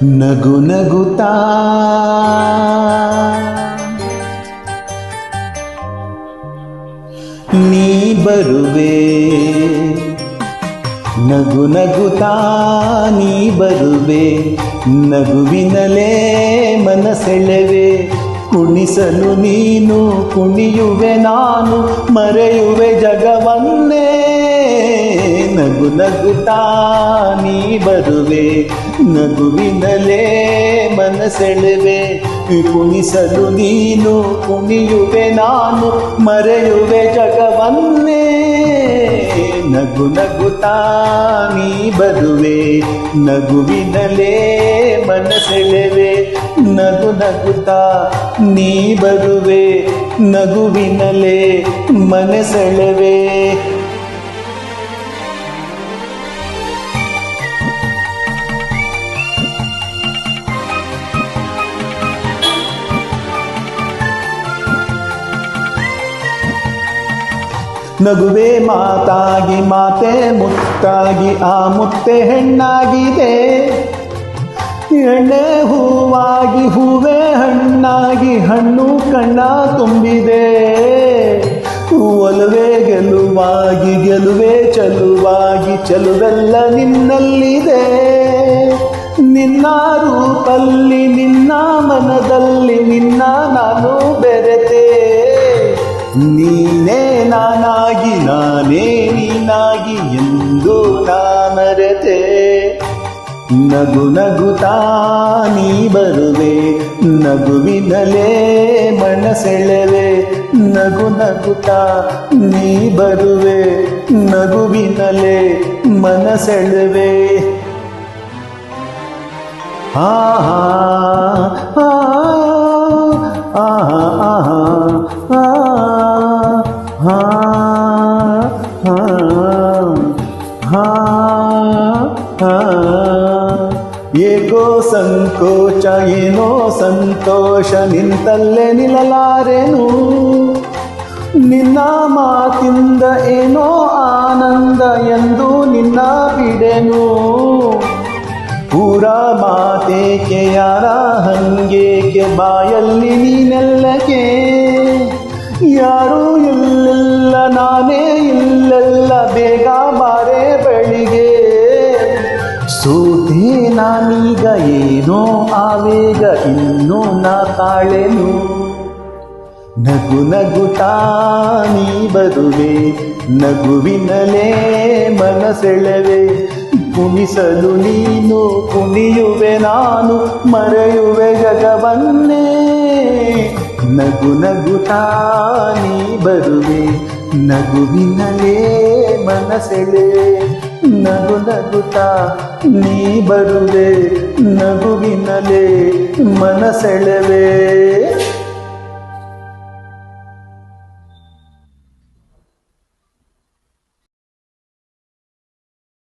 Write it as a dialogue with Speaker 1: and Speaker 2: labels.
Speaker 1: ನಗು ನಗುತ್ತಾ ನೀ ಬರುವೆ, ನಗು ನಗುತ್ತಾ ನೀ ಬರುವೆ, ನಗುವಿನಲೇ ಮನಸೆಳೆವೆ, ಕುಣಿಸಲು ನೀನು ಕುಣಿಯುವೆ ನಾನು, ಮರೆಯುವೆ ಜಗವನ್ನೇ. ನಗು ನಗುತ್ತಾ ನೀ ಬರುವೆ, ನಗುವಿನಲೇ ಮನಸೆಳೆವೆ, ಕುಣಿಸಲು ನೀನು ಕುಣಿಯುವೆ ನಾನು, ಮರೆಯುವೆ ಜಗವನ್ನೇ. ನಗು ನಗುತ್ತಾ ನೀ ಬರುವೆ, ನಗುವಿನಲೇ ಮನಸೆಳೆವೆ, ನಗು ನಗುತ್ತಾ ನೀ ಬರುವೆ, ನಗುವಿನಲೇ ಮನಸೆಳೆವೆ. ನಗುವೆ ಮಾತಾಗಿ ಮಾತೆ ಮುತ್ತಾಗಿ, ಆ ಮುತ್ತೆ ಹೆಣ್ಣಾಗಿದೆ, ಎಣ್ಣೆ ಹೂವಾಗಿ ಹೂವೇ ಹಣ್ಣಾಗಿ, ಹಣ್ಣು ಕಣ್ಣ ತುಂಬಿದೆ. ಒಲವೇ ಗೆಲುವಾಗಿ ಗೆಲುವೆ ಚಲುವಾಗಿ, ಚಲುವೆಲ್ಲ ನಿನ್ನಲ್ಲಿದೆ. ನಿನ್ನ ರೂಪಲ್ಲಿ ನಿನ್ನ ಮನದಲ್ಲಿ ನಿನ್ನ ನಾನು ಬೆರೆತೆ, ನೀನೇ ನಾನಾಗಿ ನಾನೇ ನೀನಾಗಿ ಎಂದು ನಾನರೆತೆ. ನಗು ನಗುತ್ತಾ ನೀ ಬರುವೆ, ನಗುವಿನಲೇ ಮನಸೆಳೆವೆ, ನಗು ನಗುತ್ತಾ ನೀ ಬರುವೆ, ನಗುವಿನಲೇ ಮನಸೆಳೆವೆ. ಆಹಾ ಆಹಾ ಆಹಾ ಏಕೋ ಸಂಕೋಚ ಏನೋ ಸಂತೋಷ, ನಿಂತಲ್ಲೇ ನಿಲ್ಲಲಾರೆನು, ನಿನ್ನ ಮಾತಿಂದ ಏನೋ ಆನಂದ ಎಂದು ನಿನ್ನ ಬಿಡೆನು. ಪೂರ ಮಾತೇಕೆ ಯಾರ ಹಂಗೇಕೆ, ಬಾಯಲ್ಲಿ ನೀನೆಲ್ಲಕೆ, ಯಾರು ಇಲ್ಲೆಲ್ಲ ನಾನೇ ಇಲ್ಲೆಲ್ಲ, ಬೇಗ ಬಾರೆ ಬಳಿಗೆ. ಸೋತೆ ನಾನೀಗ ಏನೋ ಆವೇಗ, ಇನ್ನೂ ನಾ ತಾಳೆನು. ನಗು ನಗುತ್ತಾ ನೀ ಬರುವೆ, ನಗುವಿನಲೇ ಮನಸೆಳೆವೆ, ಕುಣಿಸಲು ನೀನು ಕುಣಿಯುವೆ ನಾನು, ಮರೆಯುವೆ ಜಗವನ್ನೇ. ನಗು ನಗುತ್ತಾ ನೀ ಬರುವೆ, ನಗುವಿನಲೇ ಮನಸೆಳೆವೆ, ನಗು ನಗುತ್ತಾ ನೀ ಬರುವೆ, ನಗುವಿನಲೇ ಮನಸೆಳೆವೆ.